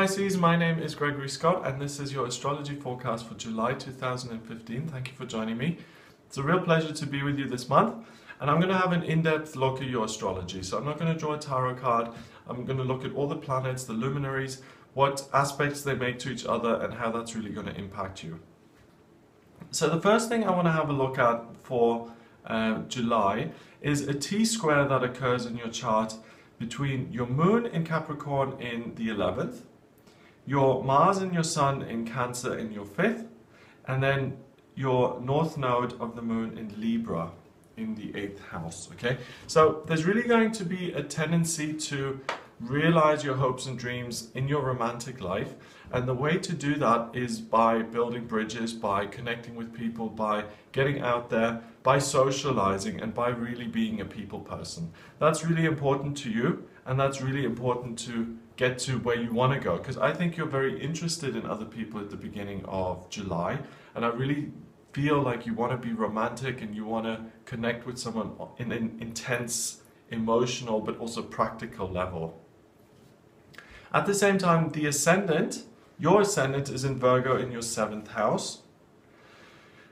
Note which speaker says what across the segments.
Speaker 1: Pisces, my name is Gregory Scott and this is your astrology forecast for July 2015. Thank you for joining me. It's a real pleasure to be with you this month, and I'm going to have an in-depth look at your astrology. So I'm not going to draw a tarot card. I'm going to look at all the planets, the luminaries, what aspects they make to each other and how that's really going to impact you. So the first thing I want to have a look at for July is a T-square that occurs in your chart between your moon in Capricorn in the 11th, your Mars and your Sun in Cancer in your 5th, and then your north node of the moon in Libra in the 8th house. Okay, so there's really going to be a tendency to realize your hopes and dreams in your romantic life, and the way to do that is by building bridges, by connecting with people, by getting out there, by socializing, and by really being a people person. That's really important to you, and that's really important to get to where you want to go, because I think you're very interested in other people at the beginning of July, and I really feel like you want to be romantic and you want to connect with someone in an intense, emotional, but also practical level. At the same time, the ascendant, your ascendant is in Virgo in your 7th house.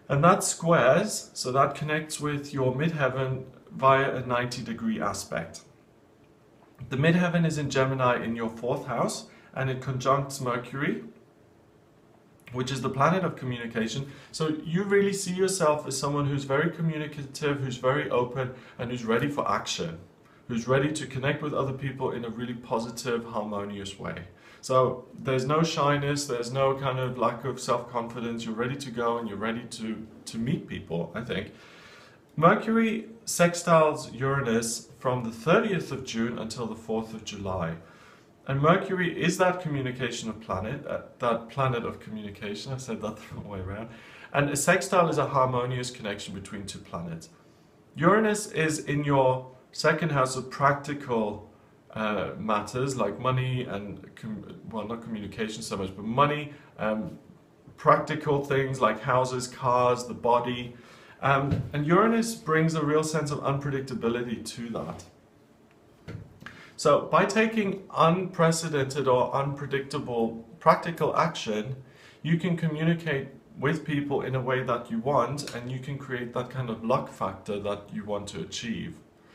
Speaker 1: And that squares, so that connects with your midheaven via a 90-degree aspect. The midheaven is in Gemini in your 4th house, and it conjuncts Mercury, which is the planet of communication. So you really see yourself as someone who's very communicative, who's very open, and who's ready for action, who's ready to connect with other people in a really positive, harmonious way. So there's no shyness, there's no kind of lack of self-confidence. You're ready to go and you're ready to meet people, I think. Mercury sextiles Uranus from the 30th of June until the 4th of July. And Mercury is that communication planet, that planet of communication. I said that the wrong way around. And a sextile is a harmonious connection between two planets. Uranus is in your 2nd house of practical matters like money and, well, not communication so much, but money, practical things like houses, cars, the body. And Uranus brings a real sense of unpredictability to that. So by taking unprecedented or unpredictable practical action, you can communicate with people in a way that you want, and you can create that kind of luck factor that you want to achieve.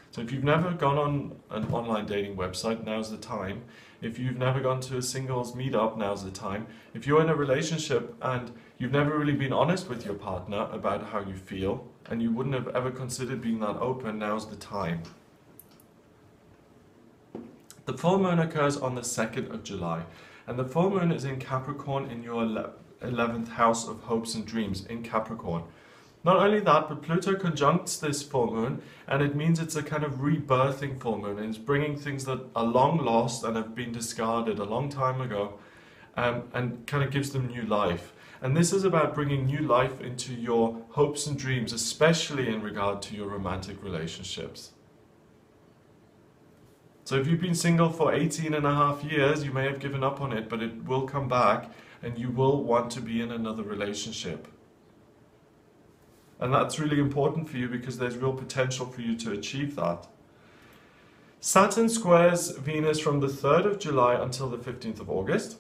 Speaker 1: So if you've never gone on an online dating website, now's the time. If you've never gone to a singles meetup, now's the time. If you're in a relationship and you've never really been honest with your partner about how you feel, and you wouldn't have ever considered being that open, now's the time. The full moon occurs on the 2nd of July, and the full moon is in Capricorn in your 11th house of hopes and dreams in Capricorn. Not only that, but Pluto conjuncts this full moon, and it means it's a kind of rebirthing full moon, and it's bringing things that are long lost and have been discarded a long time ago, and kind of gives them new life. And this is about bringing new life into your hopes and dreams, especially in regard to your romantic relationships. So if you've been single for 18.5 years, you may have given up on it, but it will come back, and you will want to be in another relationship. And that's really important for you because there's real potential for you to achieve that. Saturn squares Venus from the 3rd of July until the 15th of August.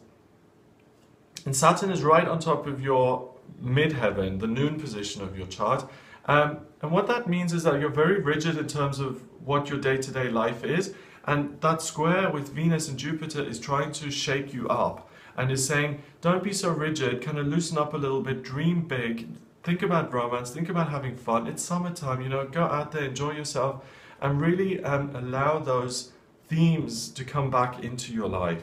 Speaker 1: And Saturn is right on top of your midheaven, the noon position of your chart. And what that means is that you're very rigid in terms of what your day-to-day life is. And that square with Venus and Jupiter is trying to shake you up and is saying, don't be so rigid, kind of loosen up a little bit, dream big. Think about romance, think about having fun. It's summertime, you know, go out there, enjoy yourself, and really allow those themes to come back into your life.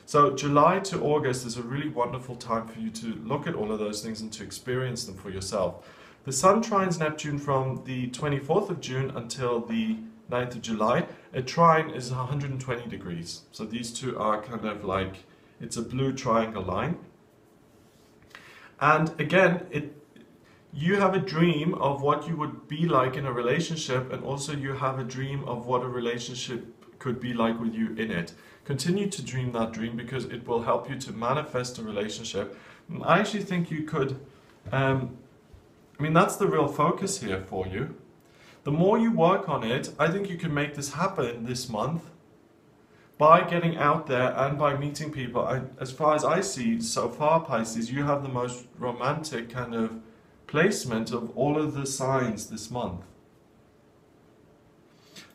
Speaker 1: So July to August is a really wonderful time for you to look at all of those things and to experience them for yourself. The Sun trines Neptune from the 24th of June until the 9th of July. A trine is 120 degrees. So these two are kind of like, it's a blue triangle line. And again, you have a dream of what you would be like in a relationship, and also you have a dream of what a relationship could be like with you in it. Continue to dream that dream because it will help you to manifest a relationship. And I actually think you could, that's the real focus here for you. The more you work on it, I think you can make this happen this month. by getting out there and by meeting people, as far as I see so far, Pisces, you have the most romantic kind of placement of all of the signs this month.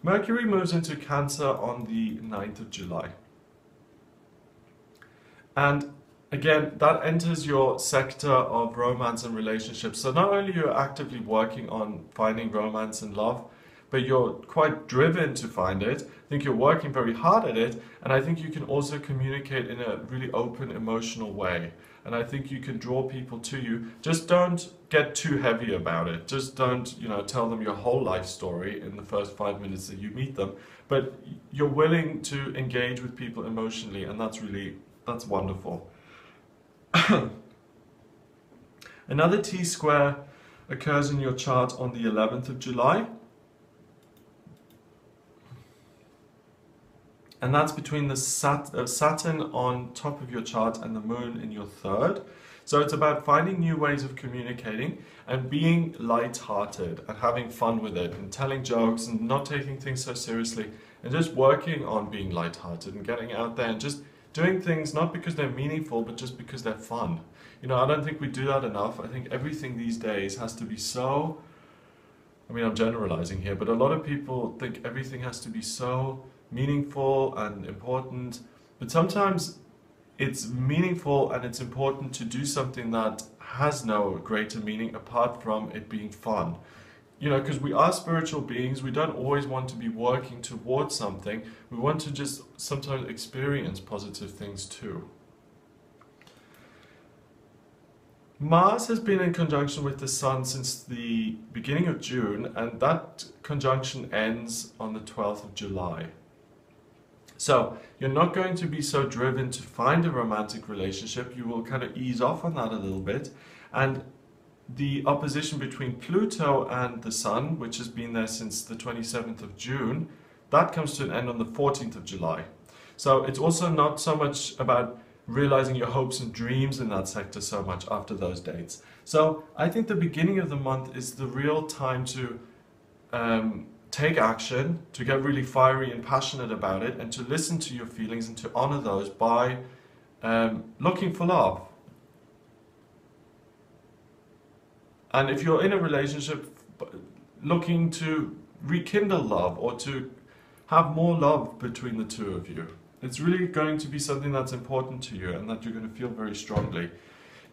Speaker 1: Mercury moves into Cancer on the 9th of July. And again, that enters your sector of romance and relationships. So not only you're actively working on finding romance and love, but you're quite driven to find it. I think you're working very hard at it, and I think you can also communicate in a really open, emotional way. And I think you can draw people to you. Just don't get too heavy about it. Just don't, tell them your whole life story in the first 5 minutes that you meet them. But you're willing to engage with people emotionally, and that's wonderful. Another T-square occurs in your chart on the 11th of July. And that's between the Saturn on top of your chart and the Moon in your third. So it's about finding new ways of communicating and being light-hearted and having fun with it and telling jokes and not taking things so seriously and just working on being light-hearted and getting out there and just doing things not because they're meaningful but just because they're fun. I don't think we do that enough. I think everything these days has to be so, I'm generalizing here, but a lot of people think everything has to be so meaningful and important, but sometimes it's meaningful and it's important to do something that has no greater meaning apart from it being fun. Because we are spiritual beings, we don't always want to be working towards something. We want to just sometimes experience positive things too. Mars has been in conjunction with the Sun since the beginning of June, and that conjunction ends on the 12th of July. So you're not going to be so driven to find a romantic relationship. You will kind of ease off on that a little bit. And the opposition between Pluto and the Sun, which has been there since the 27th of June, that comes to an end on the 14th of July. So it's also not so much about realizing your hopes and dreams in that sector so much after those dates. So I think the beginning of the month is the real time to take action, to get really fiery and passionate about it, and to listen to your feelings and to honor those by looking for love. And if you're in a relationship, looking to rekindle love or to have more love between the two of you. It's really going to be something that's important to you and that you're going to feel very strongly.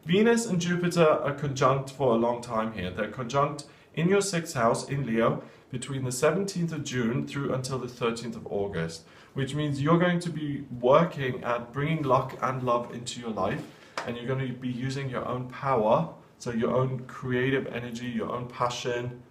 Speaker 1: Venus and Jupiter are conjunct for a long time here. They're conjunct in your 6th house in Leo between the 17th of June through until the 13th of August, which means you're going to be working at bringing luck and love into your life, and you're going to be using your own power, so your own creative energy, your own passion,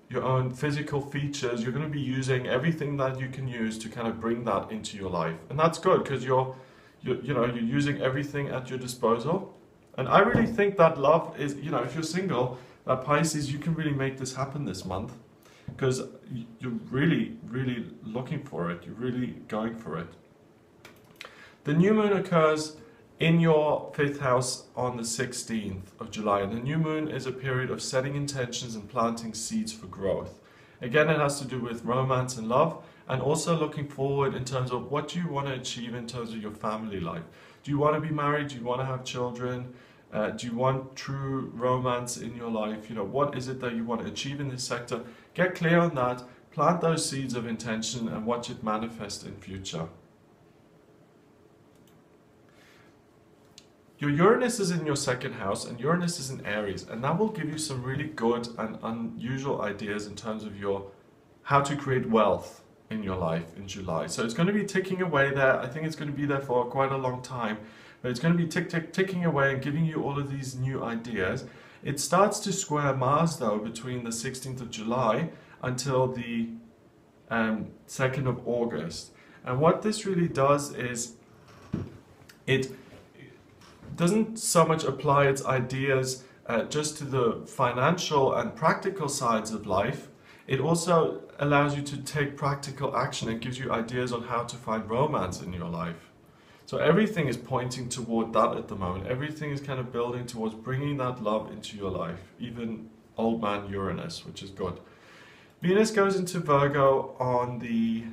Speaker 1: your own physical features. You're going to be using everything that you can use to kind of bring that into your life, and that's good because you're using everything at your disposal. And I really think that love is, if you're single, that Pisces, you can really make this happen this month because you're really, really looking for it. You're really going for it. The new moon occurs in your 5th house on the 16th of July, and the new moon is a period of setting intentions and planting seeds for growth. Again, it has to do with romance and love, and also looking forward in terms of what you want to achieve in terms of your family life. Do you want to be married? Do you want to have children? Do you want true romance in your life? What is it that you want to achieve in this sector? Get clear on that, plant those seeds of intention and watch it manifest in future. Your Uranus is in your 2nd house, and Uranus is in Aries, and that will give you some really good and unusual ideas in terms of how to create wealth in your life in July. So it's going to be ticking away there. I think it's going to be there for quite a long time. But it's going to be ticking away and giving you all of these new ideas. It starts to square Mars, though, between the 16th of July until the 2nd of August. And what this really does is it doesn't so much apply its ideas just to the financial and practical sides of life. It also allows you to take practical action and gives you ideas on how to find romance in your life. So everything is pointing toward that at the moment. Everything is kind of building towards bringing that love into your life, even old man Uranus, which is good. Venus goes into Virgo on the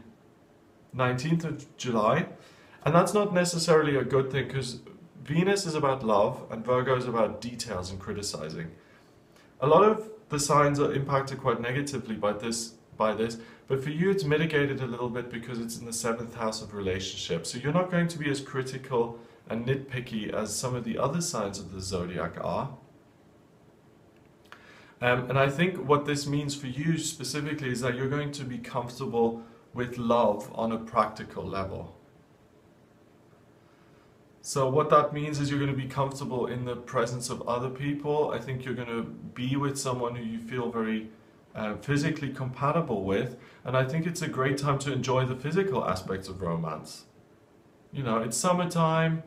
Speaker 1: 19th of July. And that's not necessarily a good thing, because Venus is about love and Virgo is about details and criticizing. A lot of the signs are impacted quite negatively by this, but for you it's mitigated a little bit because it's in the 7th house of relationships. So you're not going to be as critical and nitpicky as some of the other signs of the zodiac are. And I think what this means for you specifically is that you're going to be comfortable with love on a practical level. So what that means is you're going to be comfortable in the presence of other people. I think you're going to be with someone who you feel very physically compatible with. And I think it's a great time to enjoy the physical aspects of romance. You know, it's summertime.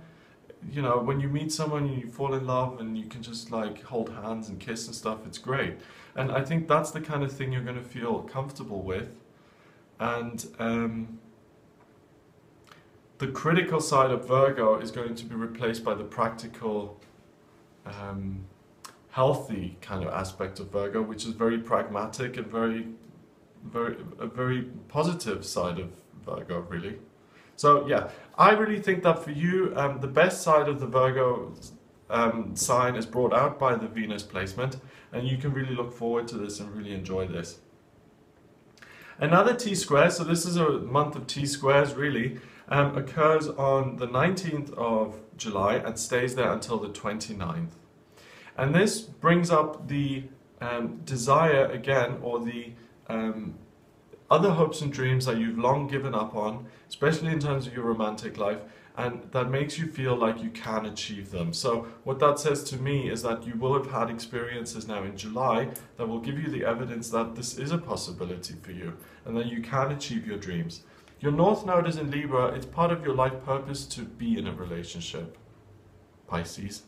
Speaker 1: You know, when you meet someone and you fall in love and you can just like hold hands and kiss and stuff, it's great. And I think that's the kind of thing you're going to feel comfortable with. And the critical side of Virgo is going to be replaced by the practical, healthy kind of aspect of Virgo, which is very pragmatic and a very positive side of Virgo, really. So yeah, I really think that for you, the best side of the Virgo sign is brought out by the Venus placement, and you can really look forward to this and really enjoy this. Another T-square, so this is a month of T-squares really, occurs on the 19th of July and stays there until the 29th. And this brings up the desire again, or the other hopes and dreams that you've long given up on, especially in terms of your romantic life, and that makes you feel like you can achieve them. So what that says to me is that you will have had experiences now in July that will give you the evidence that this is a possibility for you and that you can achieve your dreams. Your North Node is in Libra. It's part of your life purpose to be in a relationship, Pisces.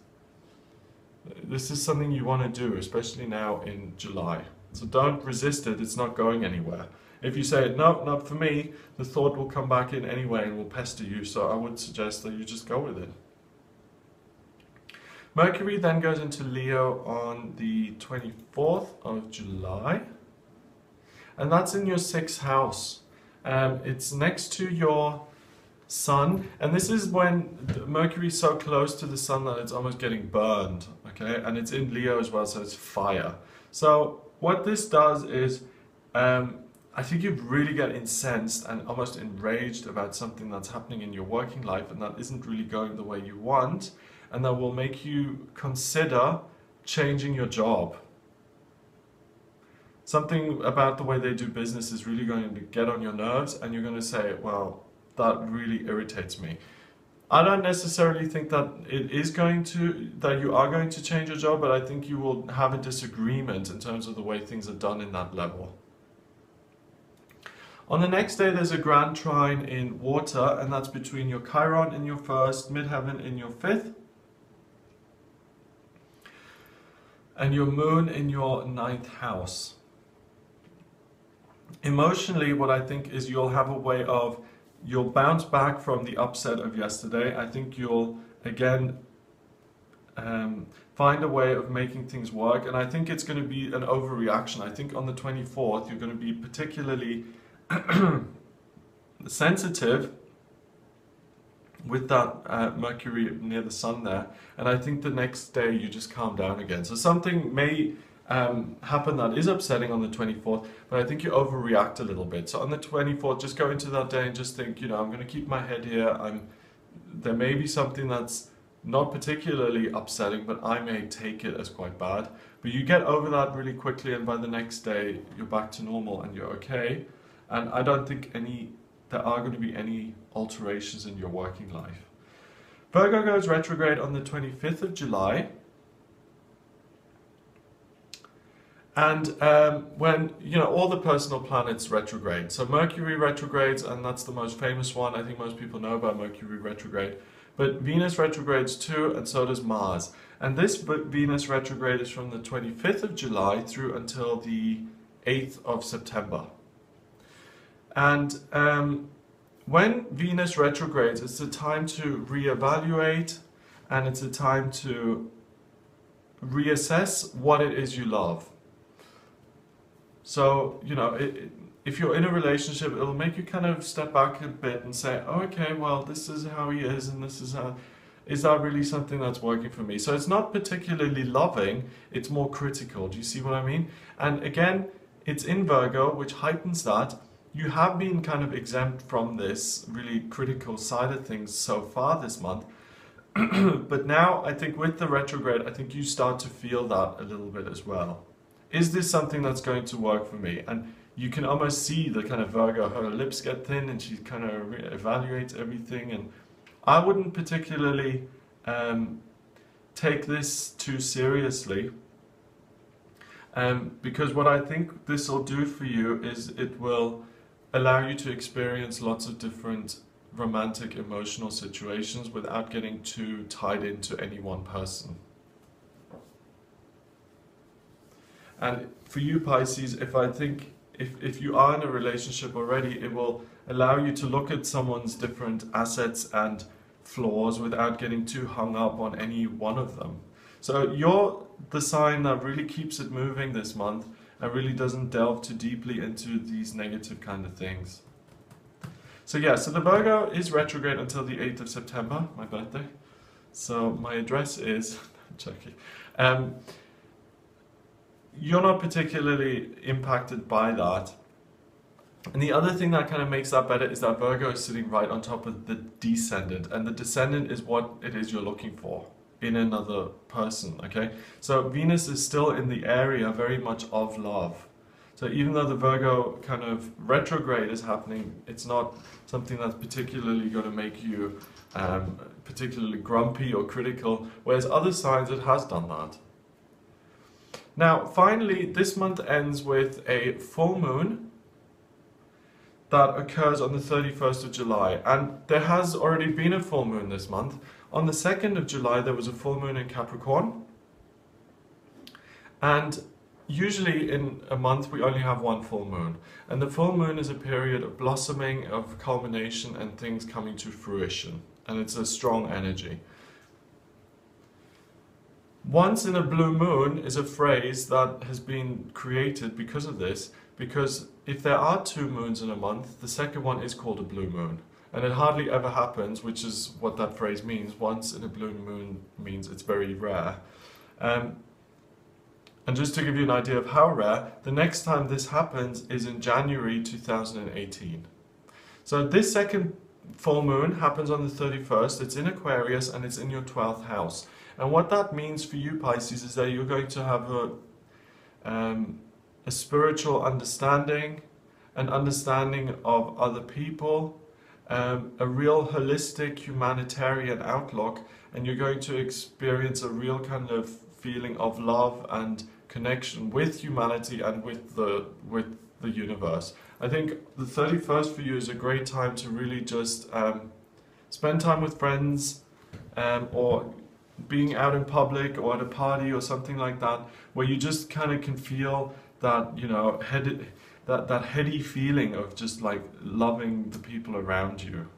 Speaker 1: This is something you want to do, especially now in July. So don't resist it, it's not going anywhere. If you say, no, not for me, the thought will come back in anyway and will pester you, so I would suggest that you just go with it. Mercury then goes into Leo on the 24th of July, and that's in your 6th house. It's next to your Sun, and this is when Mercury is so close to the Sun that it's almost getting burned, okay? And it's in Leo as well, so it's fire. So what this does is, I think you'd really get incensed and almost enraged about something that's happening in your working life and that isn't really going the way you want, and that will make you consider changing your job. Something about the way they do business is really going to get on your nerves, and you're going to say, well, that really irritates me. I don't necessarily think that you are going to change your job, but I think you will have a disagreement in terms of the way things are done in that level. On the next day, there's a grand trine in water, and that's between your Chiron in your 1st, midheaven in your 5th, and your moon in your 9th house. Emotionally, what I think is you'll have a way of, you'll bounce back from the upset of yesterday. I think you'll, again, find a way of making things work, and I think it's going to be an overreaction. I think on the 24th, you're going to be particularly sensitive with that Mercury near the Sun there, and I think the next day you just calm down again. So something may happen that is upsetting on the 24th, but I think you overreact a little bit. So on the 24th, just go into that day and just think, you know, I'm going to keep my head here. There may be something that's not particularly upsetting, but I may take it as quite bad. But you get over that really quickly, and by the next day, you're back to normal and you're okay. And I don't think there are going to be any alterations in your working life. Virgo goes retrograde on the 25th of July. And when, you know, all the personal planets retrograde. So Mercury retrogrades, and that's the most famous one. I think most people know about Mercury retrograde. But Venus retrogrades too, and so does Mars. And this Venus retrograde is from the 25th of July through until the 8th of September. And when Venus retrogrades, it's a time to reevaluate, and it's a time to reassess what it is you love. So, you know, if you're in a relationship, it'll make you kind of step back a bit and say, oh, okay, well, this is how he is, and this is how, is that really something that's working for me? So it's not particularly loving, it's more critical. Do you see what I mean? And again, it's in Virgo, which heightens that. You have been kind of exempt from this really critical side of things so far this month. But now, I think with the retrograde, I think you start to feel that a little bit as well. Is this something that's going to work for me? And you can almost see the kind of Virgo, her lips get thin and she kind of evaluates everything. And I wouldn't particularly take this too seriously, because what I think this will do for you is it will allow you to experience lots of different romantic emotional situations without getting too tied into any one person. And for you Pisces, if you are in a relationship already, it will allow you to look at someone's different assets and flaws without getting too hung up on any one of them. So you're the sign that really keeps it moving this month and really doesn't delve too deeply into these negative kind of things. So yeah, so the Virgo is retrograde until the 8th of September, my birthday. So my address is, I'm joking. You're not particularly impacted by that. And the other thing that kind of makes that better is that Virgo is sitting right on top of the descendant, and the descendant is what it is you're looking for in another person, okay? So Venus is still in the area very much of love. So even though the Virgo kind of retrograde is happening, it's not something that's particularly going to make you particularly grumpy or critical, whereas other signs it has done that. Now, finally, this month ends with a full moon that occurs on the 31st of July. And there has already been a full moon this month. On the 2nd of July, there was a full moon in Capricorn. And usually in a month, we only have one full moon. And the full moon is a period of blossoming, of culmination, and things coming to fruition. And it's a strong energy. Once in a blue moon is a phrase that has been created because of this, because if there are two moons in a month, the second one is called a blue moon. And it hardly ever happens, which is what that phrase means. Once in a blue moon means it's very rare. And just to give you an idea of how rare, the next time this happens is in January 2018. So this second full moon happens on the 31st, it's in Aquarius and it's in your 12th house. And what that means for you, Pisces, is that you're going to have a spiritual understanding, an understanding of other people, a real holistic humanitarian outlook, and you're going to experience a real kind of feeling of love and connection with humanity and with the universe. I think the 31st for you is a great time to really just spend time with friends, or being out in public or at a party or something like that, where you just kind of can feel that, you know, that heady feeling of just like loving the people around you.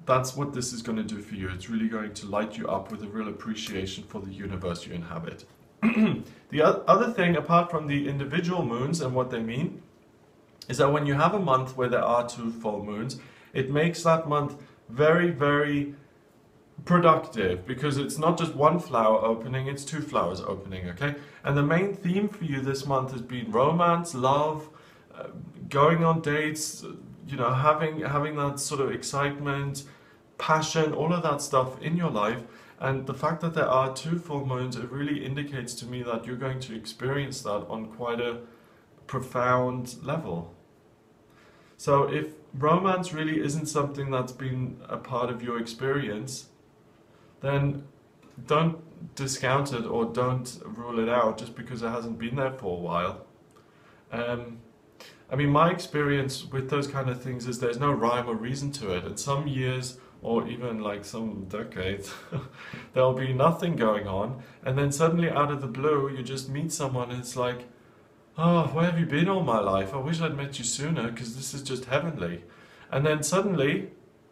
Speaker 1: That's what this is going to do for you. It's really going to light you up with a real appreciation for the universe you inhabit. The other thing, apart from the individual moons and what they mean, is that when you have a month where there are two full moons, it makes that month very, very productive, because it's not just one flower opening, it's two flowers opening, okay? And the main theme for you this month has been romance, love, going on dates, you know, having that sort of excitement, passion, all of that stuff in your life. And the fact that there are two full moons, it really indicates to me that you're going to experience that on quite a profound level. So if romance really isn't something that's been a part of your experience, then don't discount it or don't rule it out just because it hasn't been there for a while. I mean, my experience with those kind of things is there's no rhyme or reason to it. In some years, or even like some decades, there'll be nothing going on, and then suddenly out of the blue, you just meet someone and it's like, oh, where have you been all my life? I wish I'd met you sooner, because this is just heavenly. And then suddenly,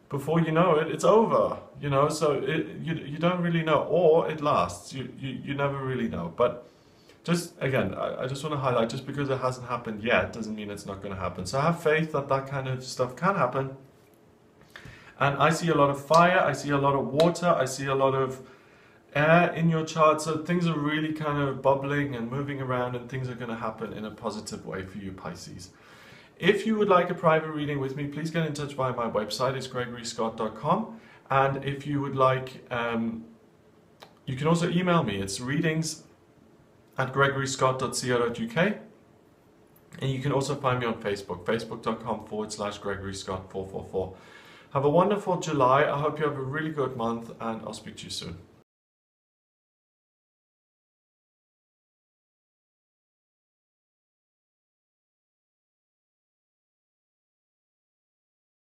Speaker 1: before you know it, it's over, you know, so you don't really know, or it lasts, you never really know. But just again, I just want to highlight, just because it hasn't happened yet doesn't mean it's not going to happen. So have faith that that kind of stuff can happen. And I see a lot of fire, I see a lot of water, I see a lot of air in your chart. So things are really kind of bubbling and moving around, and things are going to happen in a positive way for you, Pisces. If you would like a private reading with me, please get in touch via my website. It's gregoryscott.com. And if you would like, you can also email me. It's readings@gregoryscott.co.uk. And you can also find me on Facebook, facebook.com/gregoryscott444. Have a wonderful July. I hope you have a really good month, and I'll speak to you soon.